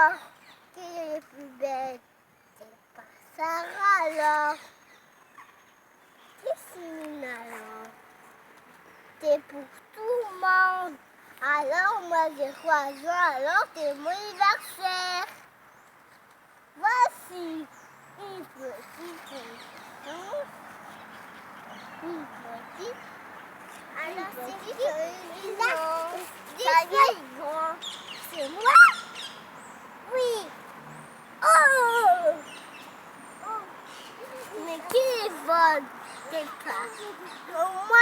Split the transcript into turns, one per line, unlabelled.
alors? Qui est le plus belle? C'est pas Sarah alors. Christine alors. C'est pour tout le monde. Alors moi j'ai 3 ans, alors c'est mon anniversaire. Voici une petite chanson. Une petite. Alors c'est qui ça y est, grand. C'est moi? Oui. Oh! Mais qui est bonne? C'est pas. Moi.